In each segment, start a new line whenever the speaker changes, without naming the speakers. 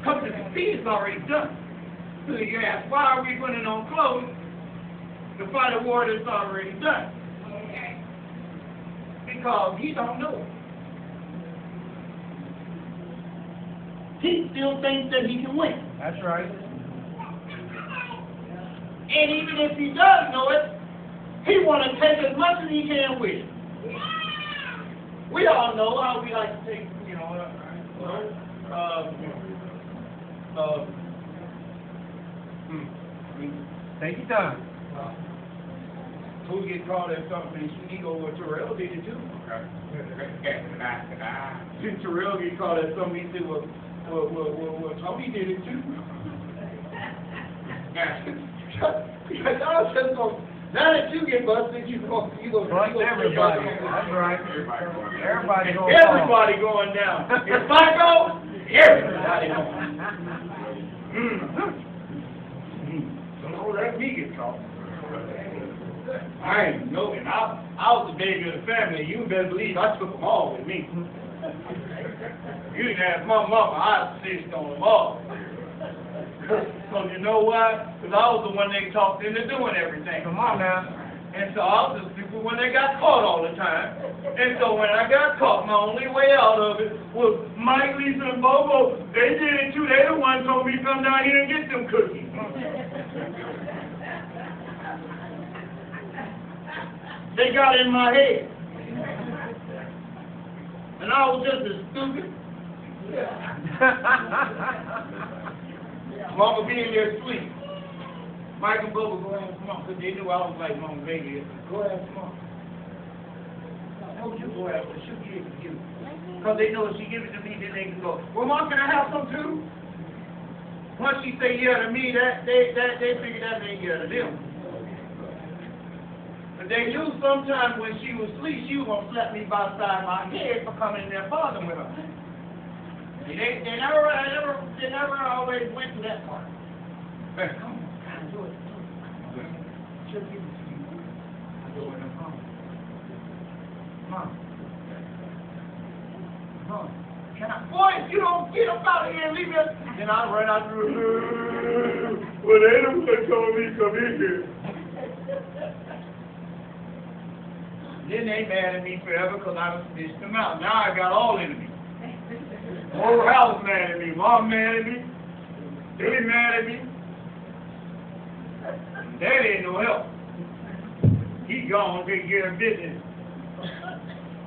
Because the defeat is already done. So you ask, why are we putting on clothes to fight a war that's already done? Because he don't know it. He still thinks that he can win.
That's right.
And even if he does know it, he want to take as much as he can with it. We all know how we like to take,
Take your time.
Who get caught at something, he go with Terrell did it too. Since Terrell get caught at something, he said, well, Tony did it too. Because y'all just go, now that you get busted, you go
Bust everybody. That's right. Everybody going down.
Everybody going down. If I go, everybody going. Don't let me get caught. I ain't know it. I was the baby of the family. You better believe I took them all with me. You didn't ask my mama, I insist on them all. Because you know why? Because I was the one they talked into doing everything.
Come on now.
And so I was the stupid one that got caught all the time. And so when I got caught, my only way out of it was Mike, Lisa, and Bobo. They did it too. They the ones told me to come down here and get them cookies. They got in my head. And I was just as stupid. Mama being there asleep. Mike and Bubba go ahead and come on, because they knew I was like Mama baby. Go ahead and come on. How would you go ahead? She'll give it to you. Because they know if she give it to me, then they can go, well, Mom, can I have some too? Once she say yeah to me, they figure that ain't yeah to them. But they knew sometime when she was asleep, she was going to slap me by the side of my head for coming in there bothering with her. They never always went to that part. Come on, do it. She'll give it to you. I go in the home. Mom. Mom. Can I? Boy, if you don't get up out of here and leave me, then I run out through. Well, they the one told me to come in here. Then they mad at me forever because I done snitched them out. Now I got all enemies. Whole house mad at me. Mom mad at me. Billy mad at me. Daddy ain't no help. He gone take care of business.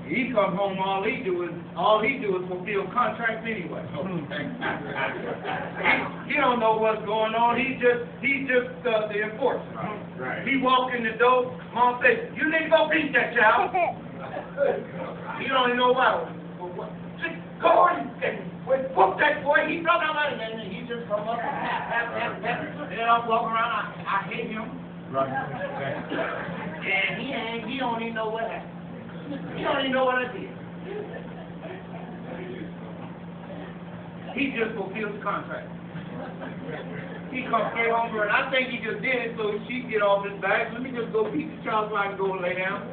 He come home, all he do is fulfill contracts anyway. He don't know what's going on. He's just the enforcer. Right. He walk in the door. Mom says, "You need to go beat that child." He don't even know why. Go on and whoop that boy. He come out and he just come up and then I'm walking around. I hate him. Right. And he don't even know what happened. He don't even know what I did. He just fulfills the contract. He comes straight home and I think he just did it so she get off his back. Let me just go beat the child so I can go and lay down.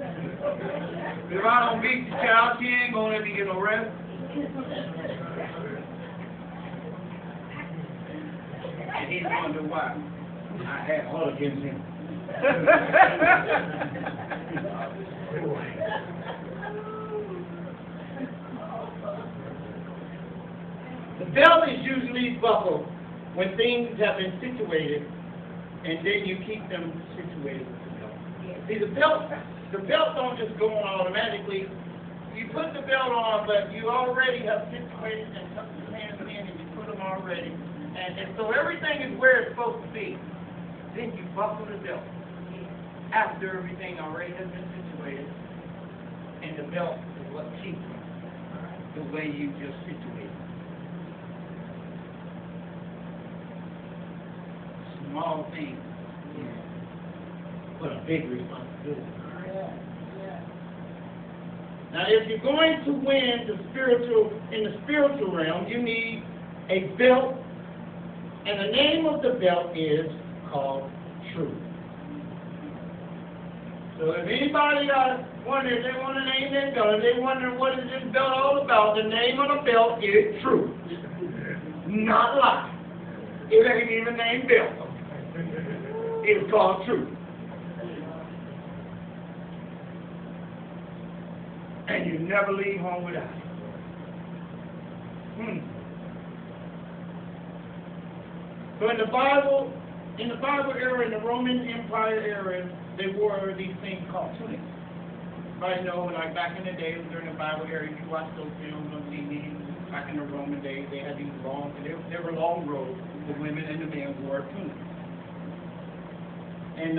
If I don't beat the child, she ain't gonna let me get no rest. And he's wondering why I had all against him. The belt is usually buckled when things have been situated, and then you keep them situated with the belt. See, the belt don't just go on automatically. You put the belt on, but you already have situated and tucked your hands in, and you put them already, and so everything is where it's supposed to be. Then you buckle the belt after everything already has been situated, and the belt is what keeps it the way you just situated. Small things, but a big responsibility. Now, if you're going to win in the spiritual realm, you need a belt, and the name of the belt is called truth. So if anybody wonders, they want to name their belt, and they wonder what is this belt all about, the name of the belt is truth. not lie. It ain't even named belt. It's called truth. And you never leave home without it. So in the Bible era, in the Roman Empire era, they wore these things called tunics. Everybody know, like back in the day, during the Bible era, you watch those films on TV, back in the Roman days, they had these long, they were long robes. The women and the men wore tunics. And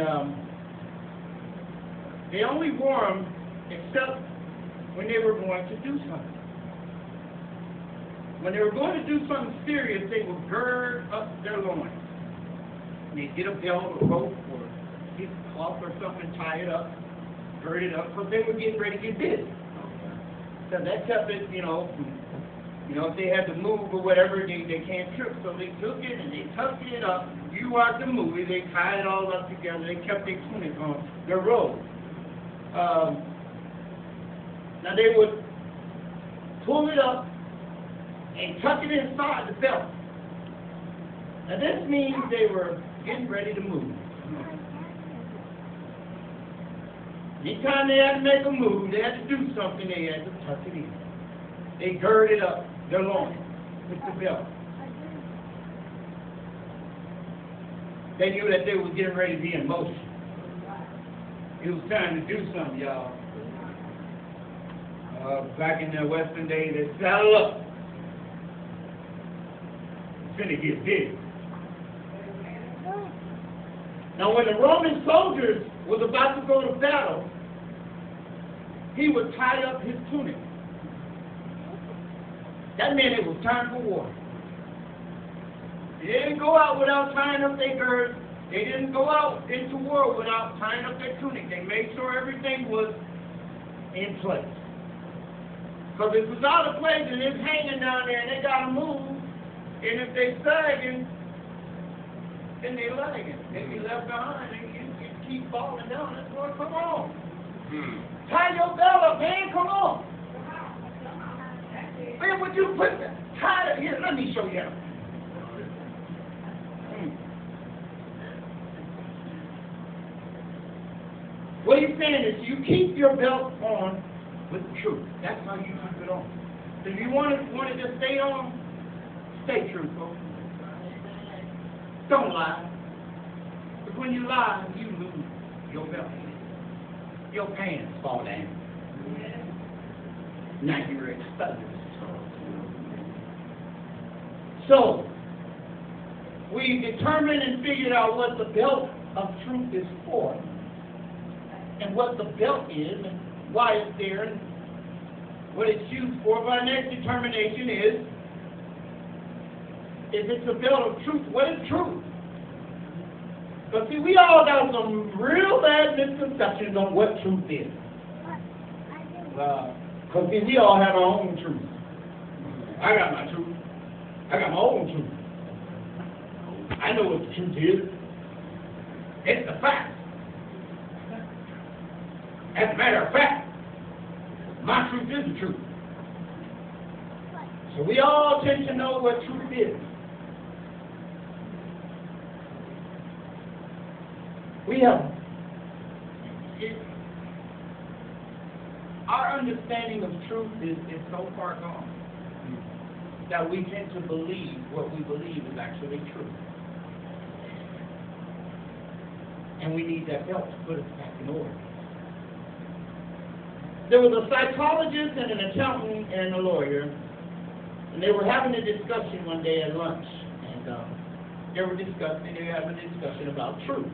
they only wore them except when they were going to do something. When they were going to do something serious, they would gird up their loins. And they'd get a belt or rope or a piece of cloth or something, tie it up, gird it up, because they were getting ready to get busy. So that kept it, if they had to move or whatever, they can't trip. So they took it and they tucked it up. You watch the movie, they tied it all up together. They kept their tunic on, their robe. Now they would pull it up and tuck it inside the belt. Now this means they were getting ready to move. Anytime they had to make a move, they had to do something, they had to tuck it in. They girded up their loins with the belt. They knew that they were getting ready to be in motion. It was time to do something, y'all. Back in the Western days, they saddle up. It's gonna get big. Now, when the Roman soldiers was about to go to battle, he would tie up his tunic. That meant it was time for war. They didn't go out without tying up their girds. They didn't go out into war without tying up their tunic. They made sure everything was in place. Because if it's out of place and it's hanging down there and they got to move, and if they sagging, then they lagging. They be left behind and you keep falling down. That's what, come on. Tie your belt up, man, come on. Man, would you put that? Tie it here, let me show you. What he's saying is you keep your belt on with the truth. That's how you keep it on. So if you want it to stay on, stay truthful. Don't lie. Because when you lie, you lose your belt. Your pants fall down. Now you're exposed. So, we determined and figured out what the belt of truth is for, and what the belt is, and why it's there, and what it's used for. But our next determination is, if it's a belt of truth, what is truth? But see, we all got some real bad misconceptions on what truth is. Because see, we all have our own truth. I got my truth. I got my own truth. I know what the truth is. It's the fact. As a matter of fact, my truth is the truth. So we all tend to know what truth is. We have our understanding of truth is so far gone that we tend to believe what we believe is actually true. And we need that help to put us back in order. There was a psychologist and an accountant and a lawyer, and they were having a discussion one day at lunch. And they were having a discussion about truth.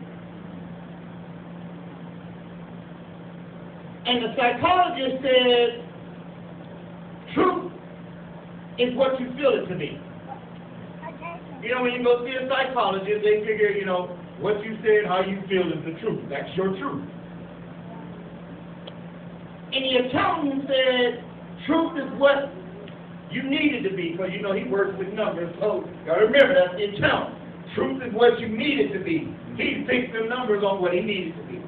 And the psychologist said, truth is what you feel it to be. You know, when you go see a psychologist, they figure, what you said, how you feel is the truth. That's your truth. And the accountant said, truth is what you need it to be, because, he works with numbers. So, remember, that's the accountant. Truth is what you need it to be. He fixed the numbers on what he needed to be.